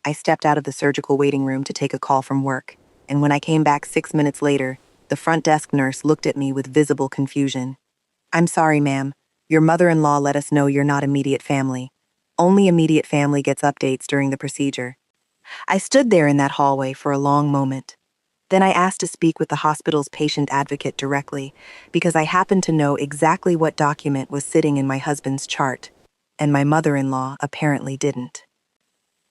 I stepped out of the surgical waiting room to take a call from work, and when I came back 6 minutes later, the front desk nurse looked at me with visible confusion. "I'm sorry, ma'am. Your mother-in-law let us know you're not immediate family. Only immediate family gets updates during the procedure." I stood there in that hallway for a long moment. Then I asked to speak with the hospital's patient advocate directly, because I happened to know exactly what document was sitting in my husband's chart, and my mother-in-law apparently didn't.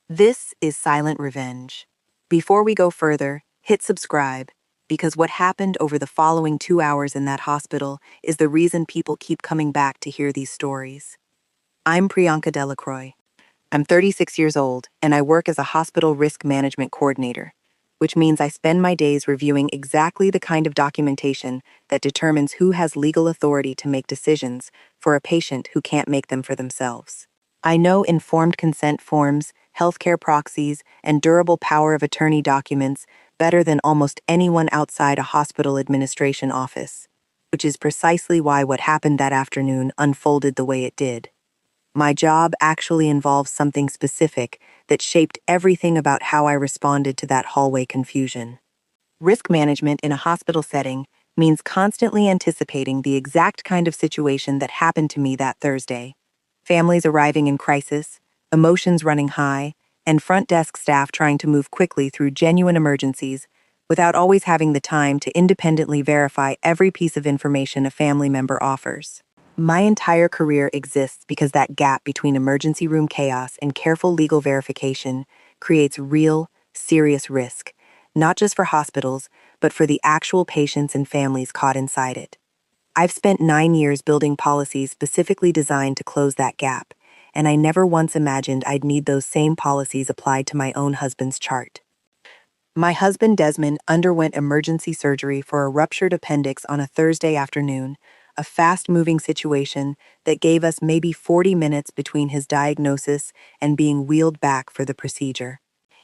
This is Silent Revenge. Before we go further, hit subscribe, because what happened over the following 2 hours in that hospital is the reason people keep coming back to hear these stories. I'm Priyanka Delacroix. I'm 36 years old, and I work as a hospital risk management coordinator, which means I spend my days reviewing exactly the kind of documentation that determines who has legal authority to make decisions for a patient who can't make them for themselves. I know informed consent forms, healthcare proxies, and durable power of attorney documents better than almost anyone outside a hospital administration office, which is precisely why what happened that afternoon unfolded the way it did. My job actually involves something specific that shaped everything about how I responded to that hallway confusion. Risk management in a hospital setting means constantly anticipating the exact kind of situation that happened to me that Thursday. Families arriving in crisis, emotions running high, and front desk staff trying to move quickly through genuine emergencies without always having the time to independently verify every piece of information a family member offers. My entire career exists because that gap between emergency room chaos and careful legal verification creates real, serious risk, not just for hospitals, but for the actual patients and families caught inside it. I've spent 9 years building policies specifically designed to close that gap, and I never once imagined I'd need those same policies applied to my own husband's chart. My husband Desmond underwent emergency surgery for a ruptured appendix on a Thursday afternoon, a fast-moving situation that gave us maybe 40 minutes between his diagnosis and being wheeled back for the procedure.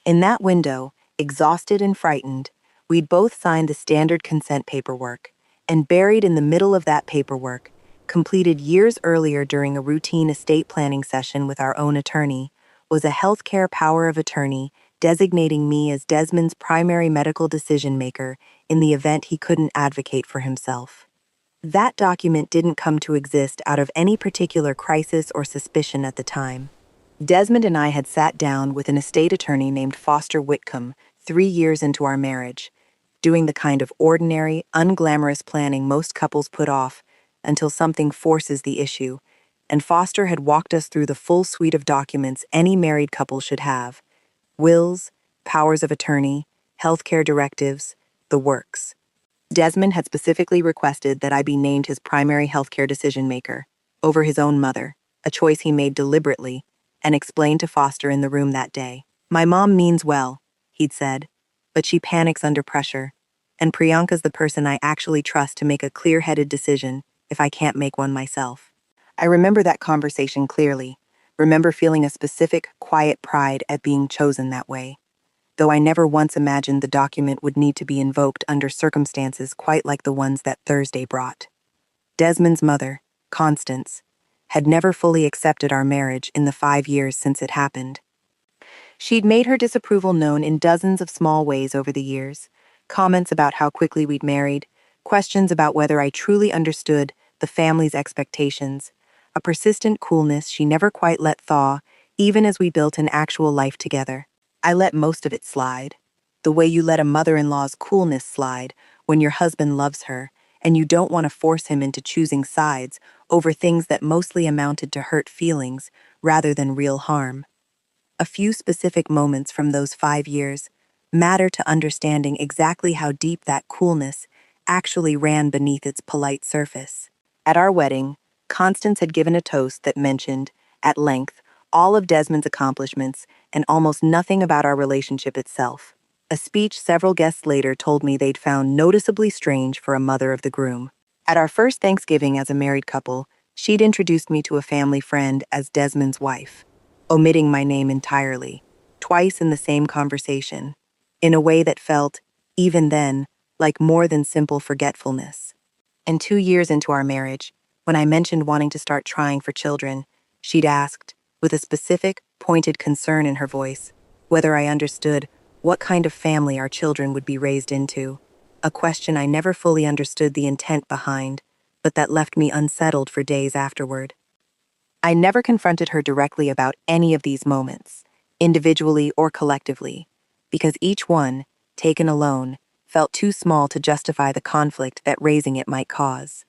In that window, exhausted and frightened, we'd both signed the standard consent paperwork, and buried in the middle of that paperwork, completed years earlier during a routine estate planning session with our own attorney, was a healthcare power of attorney designating me as Desmond's primary medical decision-maker in the event he couldn't advocate for himself. That document didn't come to exist out of any particular crisis or suspicion at the time. Desmond and I had sat down with an estate attorney named Foster Whitcomb 3 years into our marriage, doing the kind of ordinary, unglamorous planning most couples put off until something forces the issue, and Foster had walked us through the full suite of documents any married couple should have: wills, powers of attorney, healthcare directives, the works. Desmond had specifically requested that I be named his primary healthcare decision-maker over his own mother, a choice he made deliberately, and explained to Foster in the room that day. "My mom means well," he'd said, "but she panics under pressure, and Priyanka's the person I actually trust to make a clear-headed decision if I can't make one myself." I remember that conversation clearly, remember feeling a specific, quiet pride at being chosen that way, though I never once imagined the document would need to be invoked under circumstances quite like the ones that Thursday brought. Desmond's mother, Constance, had never fully accepted our marriage in the 5 years since it happened. She'd made her disapproval known in dozens of small ways over the years: comments about how quickly we'd married, questions about whether I truly understood the family's expectations, a persistent coolness she never quite let thaw, even as we built an actual life together. I let most of it slide, the way you let a mother-in-law's coolness slide when your husband loves her and you don't want to force him into choosing sides over things that mostly amounted to hurt feelings rather than real harm. A few specific moments from those 5 years matter to understanding exactly how deep that coolness actually ran beneath its polite surface. At our wedding, Constance had given a toast that mentioned, at length, all of Desmond's accomplishments and almost nothing about our relationship itself. A speech several guests later told me they'd found noticeably strange for a mother of the groom. At our first Thanksgiving as a married couple, she'd introduced me to a family friend as Desmond's wife, omitting my name entirely, twice in the same conversation, in a way that felt, even then, like more than simple forgetfulness. And 2 years into our marriage, when I mentioned wanting to start trying for children, she'd asked, with a specific, pointed concern in her voice, whether I understood what kind of family our children would be raised into, a question I never fully understood the intent behind, but that left me unsettled for days afterward. I never confronted her directly about any of these moments, individually or collectively, because each one, taken alone, felt too small to justify the conflict that raising it might cause.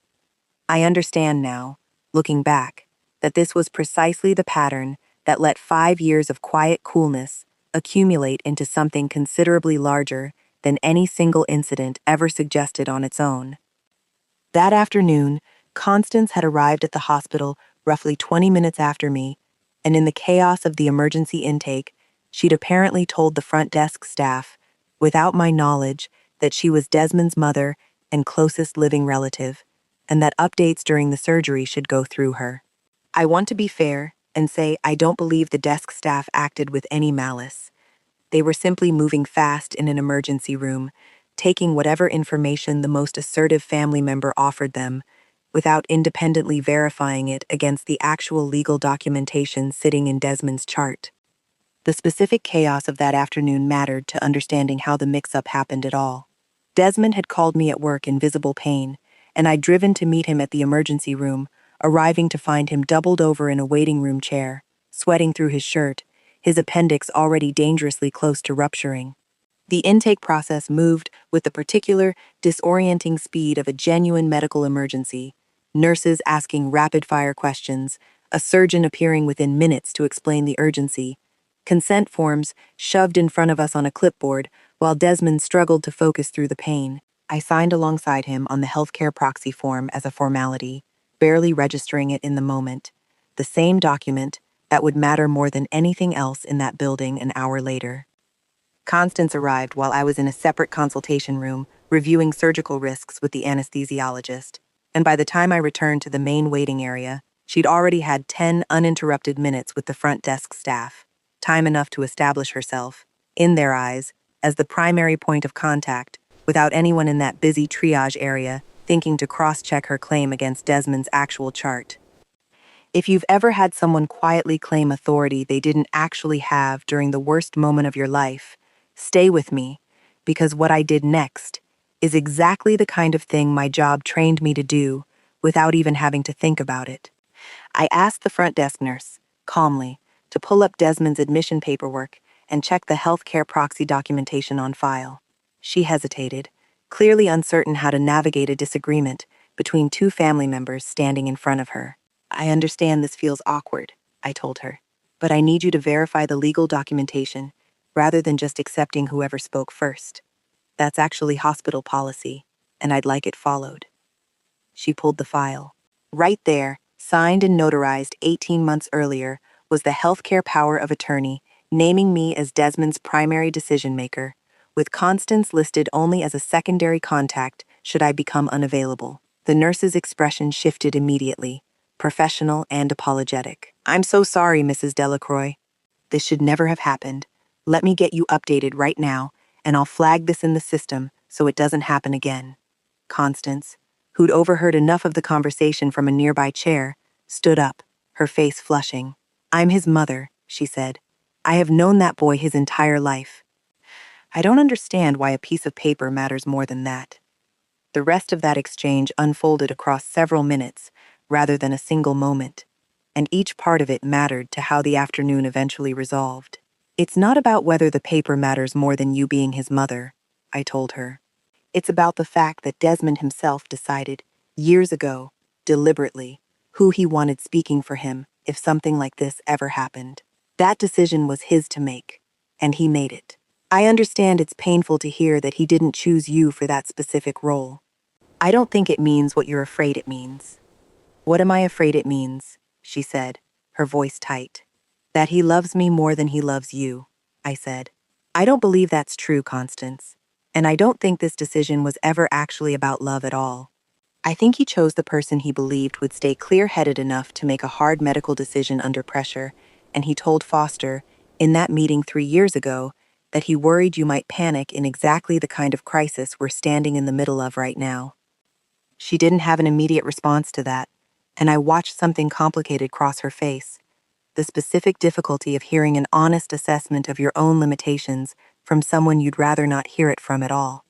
I understand now, looking back, that this was precisely the pattern that let 5 years of quiet coolness accumulate into something considerably larger than any single incident ever suggested on its own. That afternoon, Constance had arrived at the hospital roughly 20 minutes after me, and in the chaos of the emergency intake, she'd apparently told the front desk staff, without my knowledge, that she was Desmond's mother and closest living relative, and that updates during the surgery should go through her. I want to be fair and say I don't believe the desk staff acted with any malice. They were simply moving fast in an emergency room, taking whatever information the most assertive family member offered them, without independently verifying it against the actual legal documentation sitting in Desmond's chart. The specific chaos of that afternoon mattered to understanding how the mix-up happened at all. Desmond had called me at work in visible pain, and I'd driven to meet him at the emergency room, arriving to find him doubled over in a waiting room chair, sweating through his shirt, his appendix already dangerously close to rupturing. The intake process moved with the particular, disorienting speed of a genuine medical emergency, nurses asking rapid-fire questions, a surgeon appearing within minutes to explain the urgency, consent forms shoved in front of us on a clipboard while Desmond struggled to focus through the pain. I signed alongside him on the healthcare proxy form as a formality, barely registering it in the moment, the same document that would matter more than anything else in that building an hour later. Constance arrived while I was in a separate consultation room, reviewing surgical risks with the anesthesiologist, and by the time I returned to the main waiting area, she'd already had 10 uninterrupted minutes with the front desk staff, time enough to establish herself, in their eyes, as the primary point of contact, without anyone in that busy triage area thinking to cross-check her claim against Desmond's actual chart. If you've ever had someone quietly claim authority they didn't actually have during the worst moment of your life, stay with me, because what I did next is exactly the kind of thing my job trained me to do without even having to think about it. I asked the front desk nurse, calmly, to pull up Desmond's admission paperwork and check the healthcare proxy documentation on file. She hesitated, clearly uncertain how to navigate a disagreement between two family members standing in front of her. I understand this feels awkward, I told her, but I need you to verify the legal documentation rather than just accepting whoever spoke first. That's actually hospital policy, and I'd like it followed. She pulled the file. Right there, signed and notarized 18 months earlier, was the healthcare power of attorney, naming me as Desmond's primary decision-maker, with Constance listed only as a secondary contact should I become unavailable. The nurse's expression shifted immediately, professional and apologetic. I'm so sorry, Mrs. Delacroix. This should never have happened. Let me get you updated right now, and I'll flag this in the system so it doesn't happen again. Constance, who'd overheard enough of the conversation from a nearby chair, stood up, her face flushing. I'm his mother, she said. I have known that boy his entire life. I don't understand why a piece of paper matters more than that. The rest of that exchange unfolded across several minutes, rather than a single moment, and each part of it mattered to how the afternoon eventually resolved. It's not about whether the paper matters more than you being his mother, I told her. It's about the fact that Desmond himself decided, years ago, deliberately, who he wanted speaking for him if something like this ever happened. That decision was his to make, and he made it. I understand it's painful to hear that he didn't choose you for that specific role. I don't think it means what you're afraid it means. What am I afraid it means? She said, her voice tight. That he loves me more than he loves you, I said. I don't believe that's true, Constance. And I don't think this decision was ever actually about love at all. I think he chose the person he believed would stay clear-headed enough to make a hard medical decision under pressure, and he told Foster, in that meeting 3 years ago, that he worried you might panic in exactly the kind of crisis we're standing in the middle of right now. She didn't have an immediate response to that, and I watched something complicated cross her face. the specific difficulty of hearing an honest assessment of your own limitations from someone you'd rather not hear it from at all.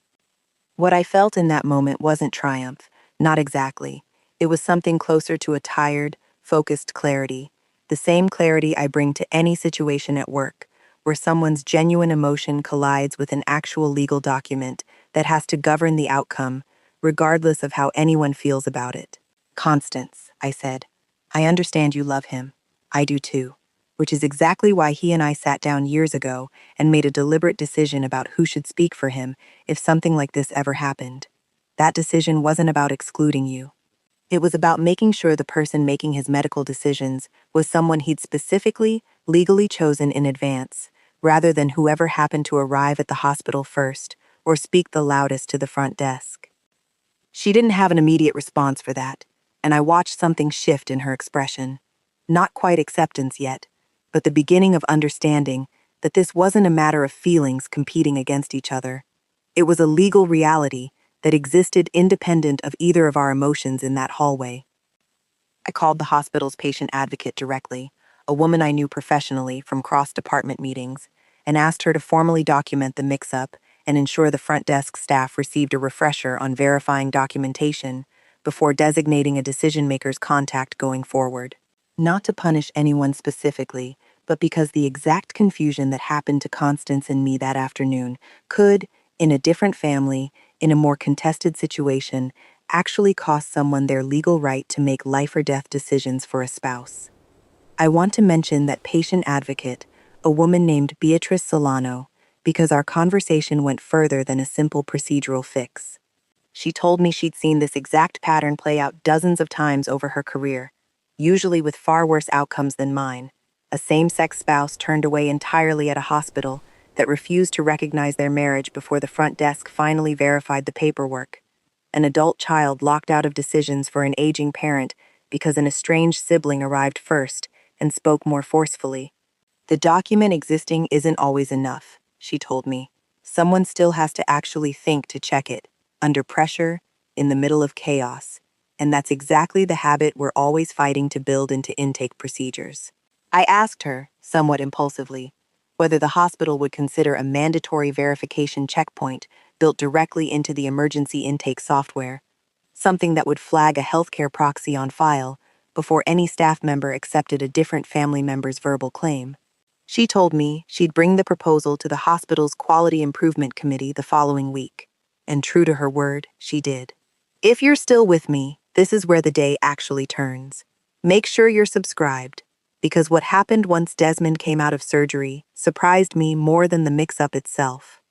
What I felt in that moment wasn't triumph, not exactly. It was something closer to a tired, focused clarity, the same clarity I bring to any situation at work, where someone's genuine emotion collides with an actual legal document that has to govern the outcome, regardless of how anyone feels about it. Constance, I said, I understand you love him. I do too. Which is exactly why he and I sat down years ago and made a deliberate decision about who should speak for him if something like this ever happened. That decision wasn't about excluding you. It was about making sure the person making his medical decisions was someone he'd specifically, legally chosen in advance, rather than whoever happened to arrive at the hospital first or speak the loudest to the front desk. She didn't have an immediate response for that, and I watched something shift in her expression. Not quite acceptance yet, but the beginning of understanding that this wasn't a matter of feelings competing against each other. It was a legal reality that existed independent of either of our emotions in that hallway. I called the hospital's patient advocate directly, a woman I knew professionally from cross-department meetings, and asked her to formally document the mix-up and ensure the front desk staff received a refresher on verifying documentation before designating a decision-maker's contact going forward. Not to punish anyone specifically, but because the exact confusion that happened to Constance and me that afternoon could, in a different family, in a more contested situation, actually cost someone their legal right to make life or death decisions for a spouse. I want to mention that patient advocate, a woman named Beatrice Solano, because our conversation went further than a simple procedural fix. She told me she'd seen this exact pattern play out dozens of times over her career, usually with far worse outcomes than mine. A same-sex spouse turned away entirely at a hospital that refused to recognize their marriage before the front desk finally verified the paperwork. An adult child locked out of decisions for an aging parent because an estranged sibling arrived first and spoke more forcefully. The document existing isn't always enough, she told me. Someone still has to actually think to check it, under pressure, in the middle of chaos. And that's exactly the habit we're always fighting to build into intake procedures. I asked her, somewhat impulsively, whether the hospital would consider a mandatory verification checkpoint built directly into the emergency intake software, something that would flag a healthcare proxy on file before any staff member accepted a different family member's verbal claim. She told me she'd bring the proposal to the hospital's Quality Improvement Committee the following week, and true to her word, she did. If you're still with me, this is where the day actually turns. Make sure you're subscribed, because what happened once Desmond came out of surgery surprised me more than the mix-up itself.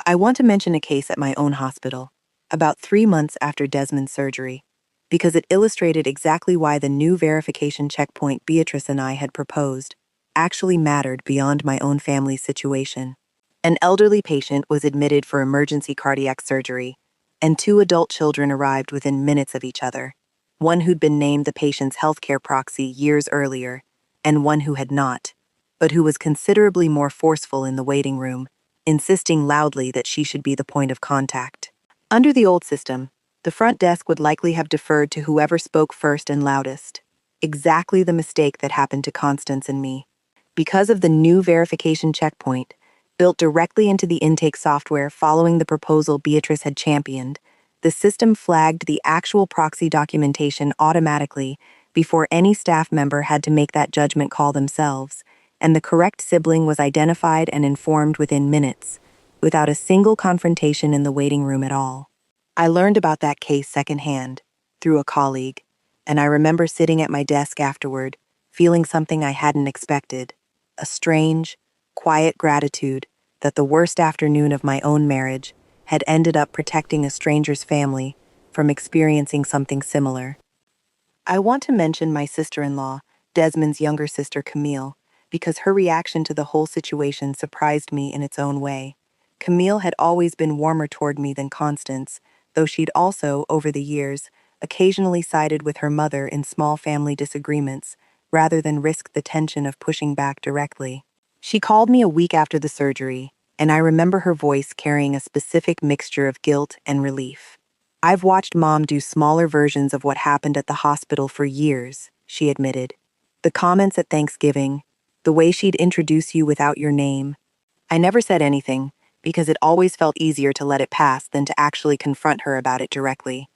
I want to mention a case at my own hospital, about 3 months after Desmond's surgery, because it illustrated exactly why the new verification checkpoint Beatrice and I had proposed actually mattered beyond my own family's situation. An elderly patient was admitted for emergency cardiac surgery, and 2 adult children arrived within minutes of each other, one who'd been named the patient's healthcare proxy years earlier, and one who had not, but who was considerably more forceful in the waiting room, insisting loudly that she should be the point of contact. Under the old system, the front desk would likely have deferred to whoever spoke first and loudest. Exactly the mistake that happened to Constance and me. Because of the new verification checkpoint, built directly into the intake software following the proposal Beatrice had championed, the system flagged the actual proxy documentation automatically before any staff member had to make that judgment call themselves, and the correct sibling was identified and informed within minutes, without a single confrontation in the waiting room at all. I learned about that case secondhand, through a colleague, and I remember sitting at my desk afterward, feeling something I hadn't expected, a strange, quiet gratitude that the worst afternoon of my own marriage had ended up protecting a stranger's family from experiencing something similar. I want to mention my sister-in-law, Desmond's younger sister Camille, because her reaction to the whole situation surprised me in its own way. Camille had always been warmer toward me than Constance, though she'd also, over the years, occasionally sided with her mother in small family disagreements, rather than risk the tension of pushing back directly. She called me a week after the surgery, and I remember her voice carrying a specific mixture of guilt and relief. I've watched Mom do smaller versions of what happened at the hospital for years, she admitted. The comments at Thanksgiving, the way she'd introduce you without your name. I never said anything, because it always felt easier to let it pass than to actually confront her about it directly.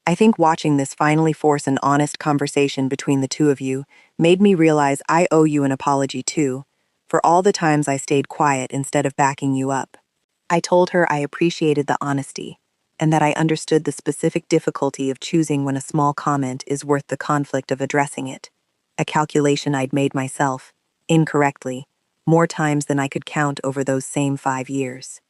I think watching this finally force an honest conversation between the two of you made me realize I owe you an apology too, for all the times I stayed quiet instead of backing you up. I told her I appreciated the honesty, and that I understood the specific difficulty of choosing when a small comment is worth the conflict of addressing it. A calculation I'd made myself, incorrectly, more times than I could count over those same 5 years.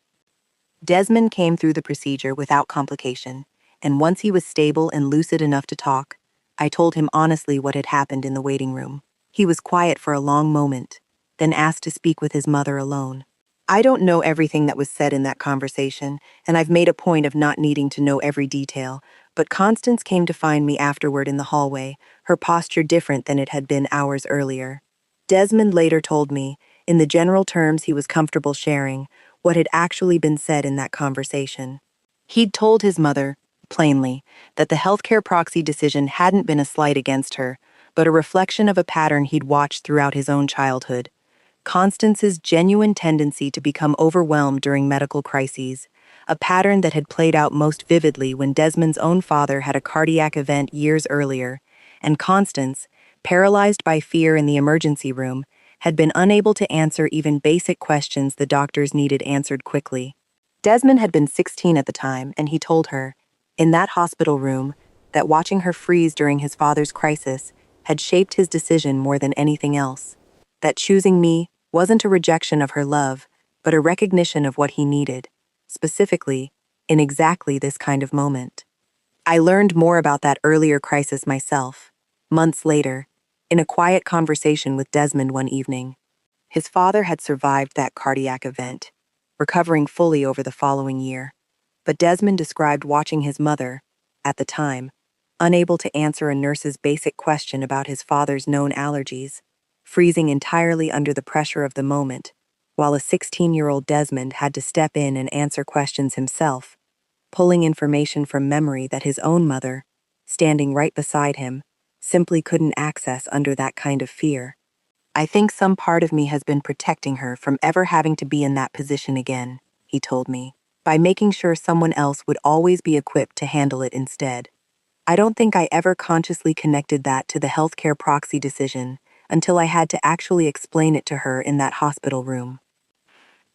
Desmond came through the procedure without complication, and once he was stable and lucid enough to talk, I told him honestly what had happened in the waiting room. He was quiet for a long moment, then asked to speak with his mother alone. I don't know everything that was said in that conversation, and I've made a point of not needing to know every detail, but Constance came to find me afterward in the hallway, her posture different than it had been hours earlier. Desmond later told me, in the general terms he was comfortable sharing, what had actually been said in that conversation. He'd told his mother, plainly, that the healthcare proxy decision hadn't been a slight against her, but a reflection of a pattern he'd watched throughout his own childhood. Constance's genuine tendency to become overwhelmed during medical crises, a pattern that had played out most vividly when Desmond's own father had a cardiac event years earlier, and Constance, paralyzed by fear in the emergency room, had been unable to answer even basic questions the doctors needed answered quickly. Desmond had been 16 at the time, and he told her, in that hospital room, that watching her freeze during his father's crisis had shaped his decision more than anything else. That choosing me wasn't a rejection of her love, but a recognition of what he needed, specifically, in exactly this kind of moment. I learned more about that earlier crisis myself, months later, in a quiet conversation with Desmond one evening. His father had survived that cardiac event, recovering fully over the following year, but Desmond described watching his mother, at the time, unable to answer a nurse's basic question about his father's known allergies, freezing entirely under the pressure of the moment, while a 16-year-old Desmond had to step in and answer questions himself, pulling information from memory that his own mother, standing right beside him, simply couldn't access under that kind of fear. I think some part of me has been protecting her from ever having to be in that position again, he told me, by making sure someone else would always be equipped to handle it instead. I don't think I ever consciously connected that to the healthcare proxy decision until I had to actually explain it to her in that hospital room.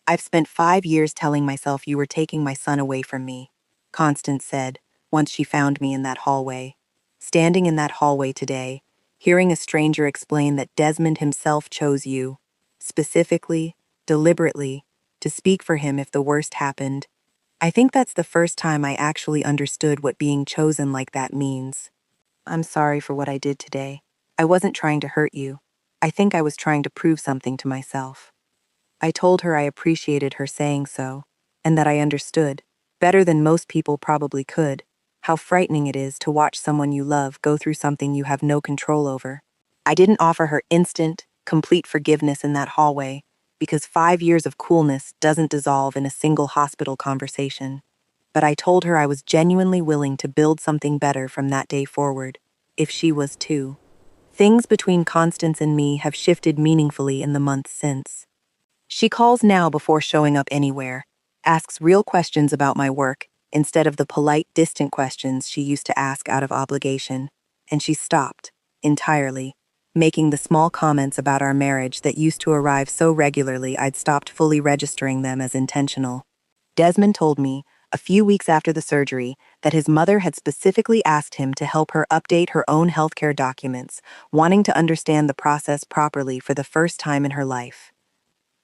I've spent 5 years telling myself you were taking my son away from me, Constance said, once she found me in that hallway. Standing in that hallway today, hearing a stranger explain that Desmond himself chose you, specifically, deliberately, to speak for him if the worst happened. I think that's the first time I actually understood what being chosen like that means. I'm sorry for what I did today. I wasn't trying to hurt you. I think I was trying to prove something to myself. I told her I appreciated her saying so, and that I understood, better than most people probably could, how frightening it is to watch someone you love go through something you have no control over. I didn't offer her instant, complete forgiveness in that hallway, because 5 years of coolness doesn't dissolve in a single hospital conversation. But I told her I was genuinely willing to build something better from that day forward, if she was too. Things between Constance and me have shifted meaningfully in the months since. She calls now before showing up anywhere, asks real questions about my work instead of the polite, distant questions she used to ask out of obligation, and she stopped, entirely, making the small comments about our marriage that used to arrive so regularly I'd stopped fully registering them as intentional. Desmond told me, a few weeks after the surgery, that his mother had specifically asked him to help her update her own healthcare documents, wanting to understand the process properly for the first time in her life.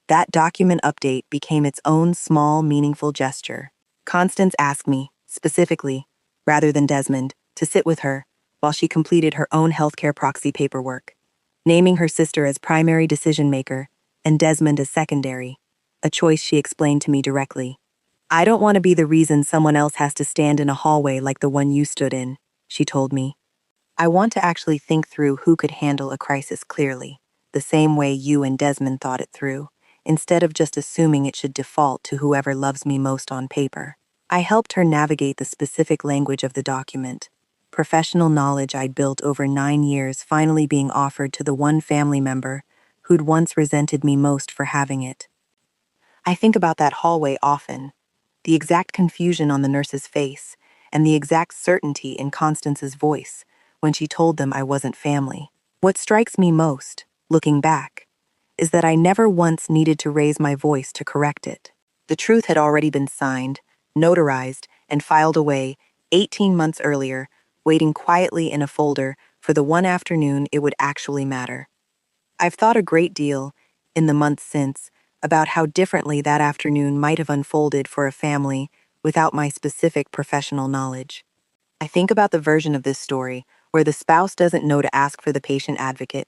That document update became its own small, meaningful gesture. Constance asked me, specifically, rather than Desmond, to sit with her while she completed her own healthcare proxy paperwork, naming her sister as primary decision-maker and Desmond as secondary, a choice she explained to me directly. I don't want to be the reason someone else has to stand in a hallway like the one you stood in, she told me. I want to actually think through who could handle a crisis clearly, the same way you and Desmond thought it through, instead of just assuming it should default to whoever loves me most on paper. I helped her navigate the specific language of the document, professional knowledge I'd built over 9 years finally being offered to the one family member who'd once resented me most for having it. I think about that hallway often, the exact confusion on the nurse's face, and the exact certainty in Constance's voice when she told them I wasn't family. What strikes me most, looking back, is that I never once needed to raise my voice to correct it. The truth had already been signed, notarized, and filed away 18 months earlier, waiting quietly in a folder for the one afternoon it would actually matter. I've thought a great deal, in the months since, about how differently that afternoon might have unfolded for a family without my specific professional knowledge. I think about the version of this story where the spouse doesn't know to ask for the patient advocate,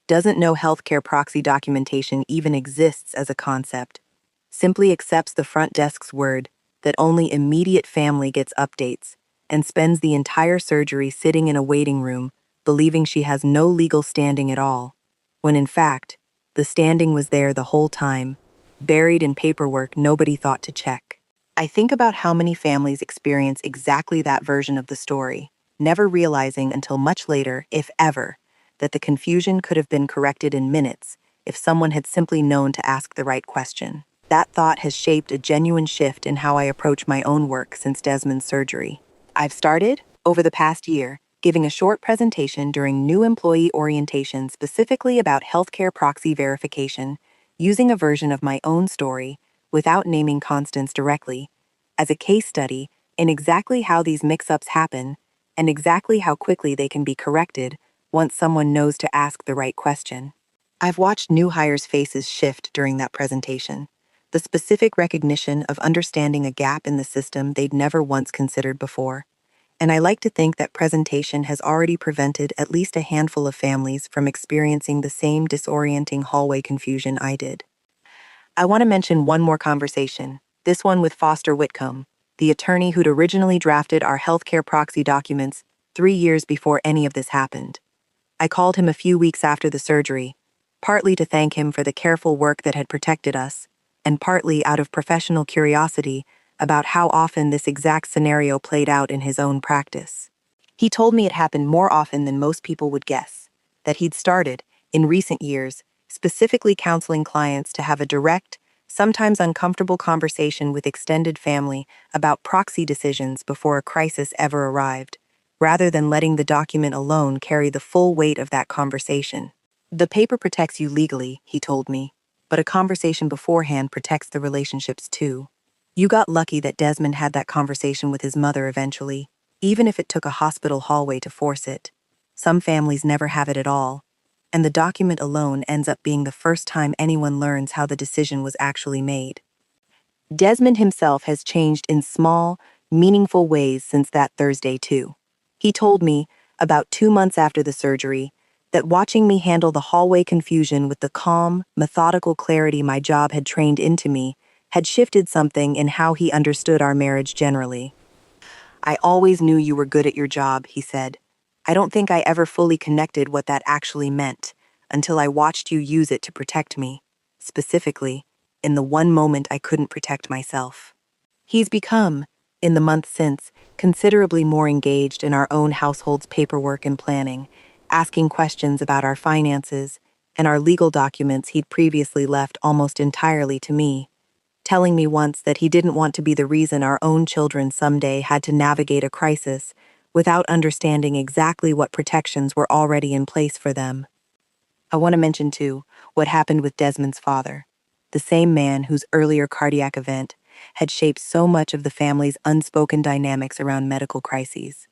doesn't know healthcare proxy documentation even exists as a concept, simply accepts the front desk's word that only immediate family gets updates, and spends the entire surgery sitting in a waiting room, believing she has no legal standing at all, when in fact, the standing was there the whole time, buried in paperwork nobody thought to check. I think about how many families experience exactly that version of the story, never realizing until much later, if ever, that the confusion could have been corrected in minutes if someone had simply known to ask the right question. That thought has shaped a genuine shift in how I approach my own work since Desmond's surgery. I've started, over the past year, giving a short presentation during new employee orientation specifically about healthcare proxy verification, using a version of my own story, without naming Constance directly, as a case study in exactly how these mix-ups happen and exactly how quickly they can be corrected once someone knows to ask the right question. I've watched new hires' faces shift during that presentation, the specific recognition of understanding a gap in the system they'd never once considered before. And I like to think that presentation has already prevented at least a handful of families from experiencing the same disorienting hallway confusion I did. I want to mention one more conversation, this one with Foster Whitcomb, the attorney who'd originally drafted our healthcare proxy documents 3 years before any of this happened. I called him a few weeks after the surgery, partly to thank him for the careful work that had protected us, and partly out of professional curiosity about how often this exact scenario played out in his own practice. He told me it happened more often than most people would guess, that he'd started, in recent years, specifically counseling clients to have a direct, sometimes uncomfortable conversation with extended family about proxy decisions before a crisis ever arrived, rather than letting the document alone carry the full weight of that conversation. The paper protects you legally, he told me, but a conversation beforehand protects the relationships too. You got lucky that Desmond had that conversation with his mother eventually, even if it took a hospital hallway to force it. Some families never have it at all, and the document alone ends up being the first time anyone learns how the decision was actually made. Desmond himself has changed in small, meaningful ways since that Thursday too. He told me, about 2 months after the surgery, that watching me handle the hallway confusion with the calm, methodical clarity my job had trained into me had shifted something in how he understood our marriage generally. I always knew you were good at your job, he said. I don't think I ever fully connected what that actually meant until I watched you use it to protect me, specifically, in the one moment I couldn't protect myself. He's become, in the months since, considerably more engaged in our own household's paperwork and planning, asking questions about our finances and our legal documents he'd previously left almost entirely to me, telling me once that he didn't want to be the reason our own children someday had to navigate a crisis without understanding exactly what protections were already in place for them. I want to mention, too, what happened with Desmond's father, the same man whose earlier cardiac event had shaped so much of the family's unspoken dynamics around medical crises.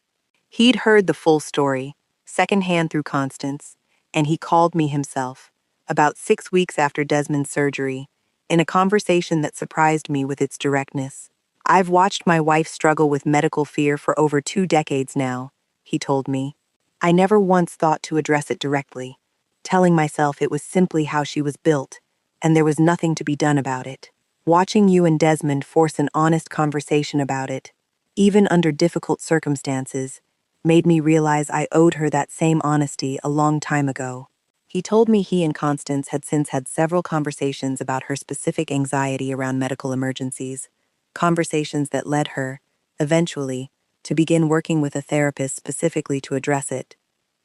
He'd heard the full story, secondhand through Constance, and he called me himself, about 6 weeks after Desmond's surgery, in a conversation that surprised me with its directness. I've watched my wife struggle with medical fear for over 2 decades now, he told me. I never once thought to address it directly, telling myself it was simply how she was built, and there was nothing to be done about it. Watching you and Desmond force an honest conversation about it, even under difficult circumstances, made me realize I owed her that same honesty a long time ago. He told me he and Constance had since had several conversations about her specific anxiety around medical emergencies, conversations that led her, eventually, to begin working with a therapist specifically to address it,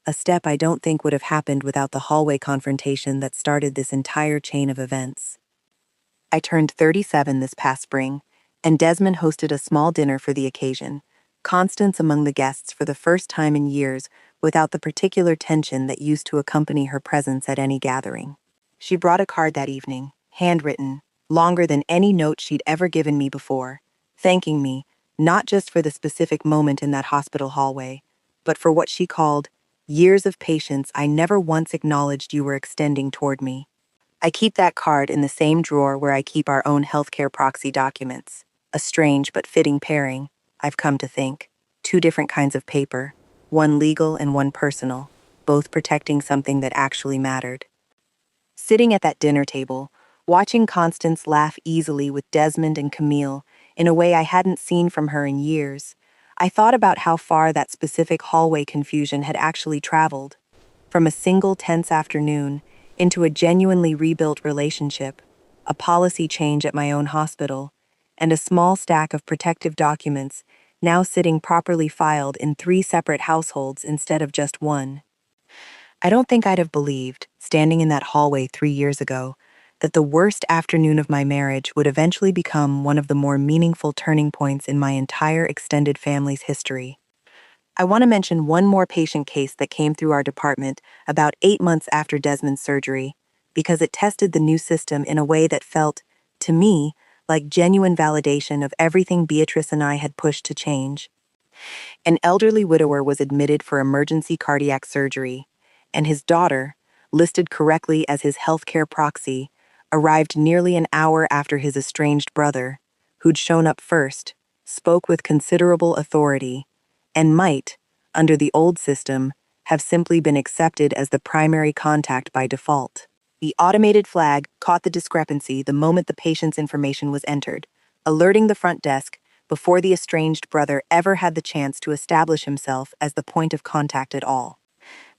a step I don't think would have happened without the hallway confrontation that started this entire chain of events. I turned 37 this past spring, and Desmond hosted a small dinner for the occasion, Constance among the guests for the first time in years without the particular tension that used to accompany her presence at any gathering. She brought a card that evening, handwritten, longer than any note she'd ever given me before, thanking me, not just for the specific moment in that hospital hallway, but for what she called years of patience I never once acknowledged you were extending toward me. I keep that card in the same drawer where I keep our own healthcare proxy documents. A strange but fitting pairing, I've come to think. Two different kinds of paper, one legal and one personal, both protecting something that actually mattered. Sitting at that dinner table, watching Constance laugh easily with Desmond and Camille in a way I hadn't seen from her in years, I thought about how far that specific hallway confusion had actually traveled. From a single tense afternoon into a genuinely rebuilt relationship, a policy change at my own hospital, and a small stack of protective documents now sitting properly filed in 3 separate households instead of just one. I don't think I'd have believed, standing in that hallway 3 years ago, that the worst afternoon of my marriage would eventually become one of the more meaningful turning points in my entire extended family's history. I want to mention one more patient case that came through our department about 8 months after Desmond's surgery, because it tested the new system in a way that felt, to me, like genuine validation of everything Beatrice and I had pushed to change. An elderly widower was admitted for emergency cardiac surgery, and his daughter, listed correctly as his healthcare proxy, arrived nearly an hour after his estranged brother, who'd shown up first, spoke with considerable authority, and might, under the old system, have simply been accepted as the primary contact by default. The automated flag caught the discrepancy the moment the patient's information was entered, alerting the front desk before the estranged brother ever had the chance to establish himself as the point of contact at all.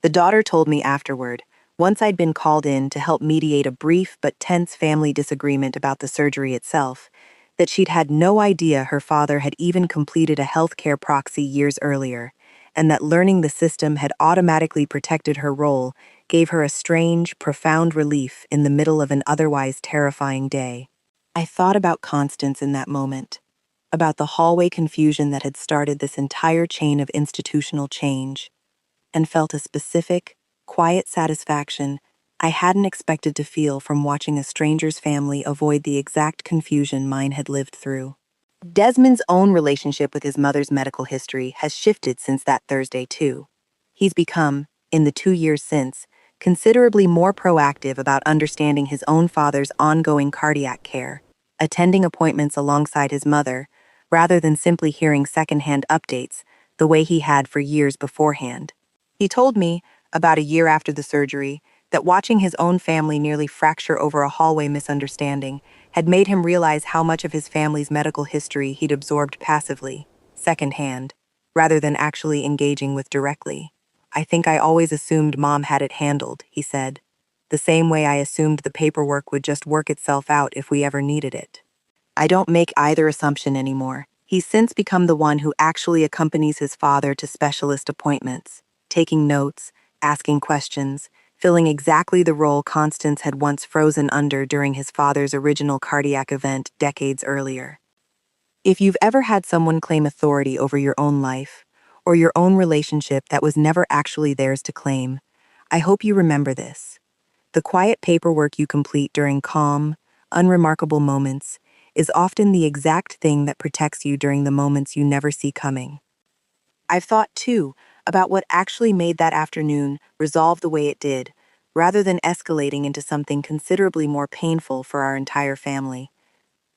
The daughter told me afterward, once I'd been called in to help mediate a brief but tense family disagreement about the surgery itself, that she'd had no idea her father had even completed a healthcare proxy years earlier, and that learning the system had automatically protected her role gave her a strange, profound relief in the middle of an otherwise terrifying day. I thought about Constance in that moment, about the hallway confusion that had started this entire chain of institutional change, and felt a specific, quiet satisfaction I hadn't expected to feel from watching a stranger's family avoid the exact confusion mine had lived through. Desmond's own relationship with his mother's medical history has shifted since that Thursday, too. He's become, in the 2 years since, considerably more proactive about understanding his own father's ongoing cardiac care, attending appointments alongside his mother, rather than simply hearing secondhand updates the way he had for years beforehand. He told me, about a year after the surgery, that watching his own family nearly fracture over a hallway misunderstanding had made him realize how much of his family's medical history he'd absorbed passively, secondhand, rather than actually engaging with directly. I think I always assumed Mom had it handled, he said, the same way I assumed the paperwork would just work itself out if we ever needed it. I don't make either assumption anymore. He's since become the one who actually accompanies his father to specialist appointments, taking notes, asking questions, filling exactly the role Constance had once frozen under during his father's original cardiac event decades earlier. If you've ever had someone claim authority over your own life, or your own relationship that was never actually theirs to claim, I hope you remember this. The quiet paperwork you complete during calm, unremarkable moments is often the exact thing that protects you during the moments you never see coming. I've thought, too, about what actually made that afternoon resolve the way it did, rather than escalating into something considerably more painful for our entire family.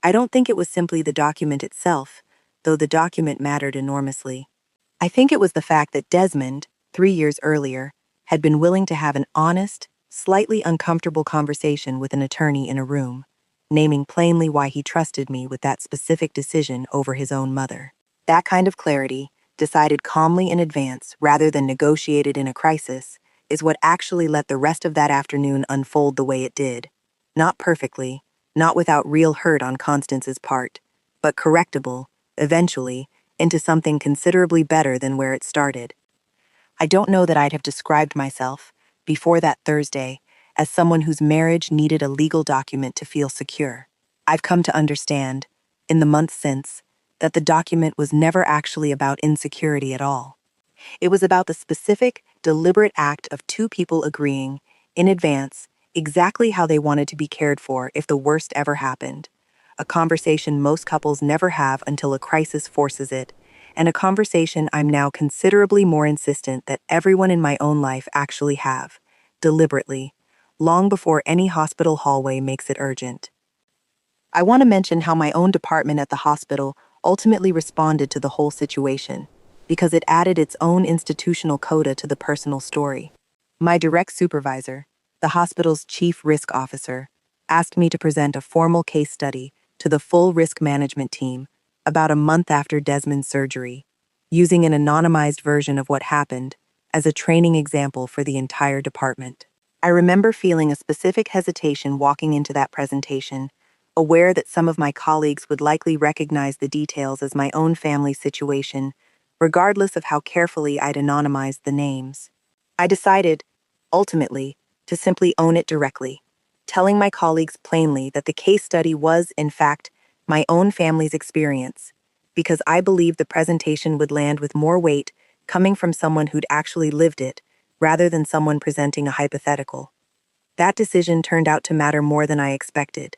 I don't think it was simply the document itself, though the document mattered enormously. I think it was the fact that Desmond, 3 years earlier, had been willing to have an honest, slightly uncomfortable conversation with an attorney in a room, naming plainly why he trusted me with that specific decision over his own mother. That kind of clarity, decided calmly in advance rather than negotiated in a crisis, is what actually let the rest of that afternoon unfold the way it did. Not perfectly, not without real hurt on Constance's part, but correctable, eventually, into something considerably better than where it started. I don't know that I'd have described myself, before that Thursday, as someone whose marriage needed a legal document to feel secure. I've come to understand, in the months since, that the document was never actually about insecurity at all. It was about the specific, deliberate act of two people agreeing, in advance, exactly how they wanted to be cared for if the worst ever happened. A conversation most couples never have until a crisis forces it, and a conversation I'm now considerably more insistent that everyone in my own life actually have, deliberately, long before any hospital hallway makes it urgent. I want to mention how my own department at the hospital ultimately responded to the whole situation, because it added its own institutional coda to the personal story. My direct supervisor, the hospital's chief risk officer, asked me to present a formal case study to the full risk management team about a month after Desmond's surgery, using an anonymized version of what happened as a training example for the entire department. I remember feeling a specific hesitation walking into that presentation, aware that some of my colleagues would likely recognize the details as my own family situation, regardless of how carefully I'd anonymized the names. I decided, ultimately, to simply own it directly, telling my colleagues plainly that the case study was, in fact, my own family's experience, because I believed the presentation would land with more weight coming from someone who'd actually lived it, rather than someone presenting a hypothetical. That decision turned out to matter more than I expected.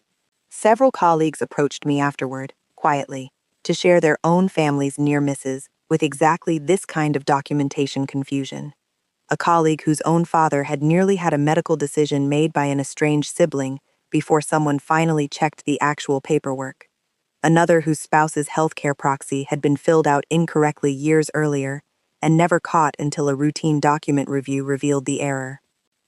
Several colleagues approached me afterward, quietly, to share their own family's near misses with exactly this kind of documentation confusion. A colleague whose own father had nearly had a medical decision made by an estranged sibling before someone finally checked the actual paperwork. Another whose spouse's healthcare proxy had been filled out incorrectly years earlier and never caught until a routine document review revealed the error.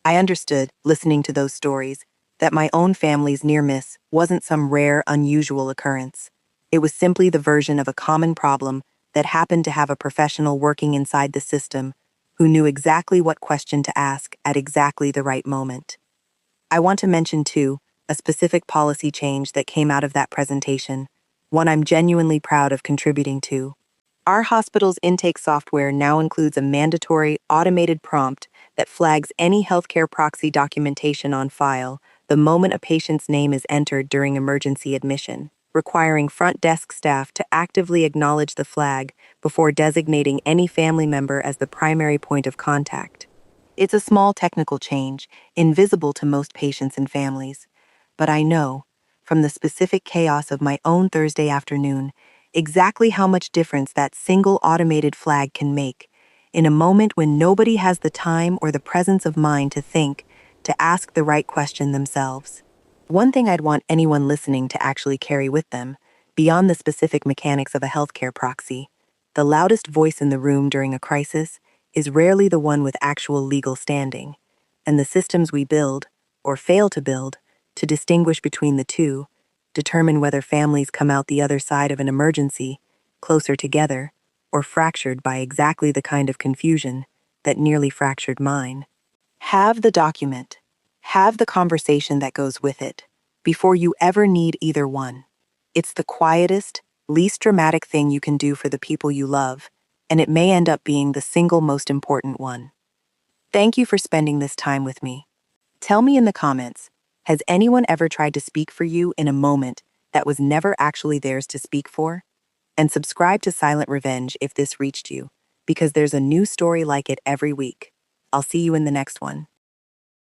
I understood, listening to those stories, that my own family's near miss wasn't some rare, unusual occurrence. It was simply the version of a common problem that happened to have a professional working inside the system who knew exactly what question to ask at exactly the right moment. I want to mention, too, a specific policy change that came out of that presentation, one I'm genuinely proud of contributing to. Our hospital's intake software now includes a mandatory, automated prompt that flags any healthcare proxy documentation on file the moment a patient's name is entered during emergency admission, requiring front desk staff to actively acknowledge the flag before designating any family member as the primary point of contact. It's a small technical change, invisible to most patients and families, but I know, from the specific chaos of my own Thursday afternoon, exactly how much difference that single automated flag can make in a moment when nobody has the time or the presence of mind to think, to ask the right question themselves. One thing I'd want anyone listening to actually carry with them, beyond the specific mechanics of a healthcare proxy, the loudest voice in the room during a crisis is rarely the one with actual legal standing, and the systems we build, or fail to build, to distinguish between the two, determine whether families come out the other side of an emergency, closer together, or fractured by exactly the kind of confusion that nearly fractured mine. Have the document. Have the conversation that goes with it, before you ever need either one. It's the quietest, least dramatic thing you can do for the people you love, and it may end up being the single most important one. Thank you for spending this time with me. Tell me in the comments, has anyone ever tried to speak for you in a moment that was never actually theirs to speak for? And subscribe to Silent Revenge if this reached you, because there's a new story like it every week. I'll see you in the next one.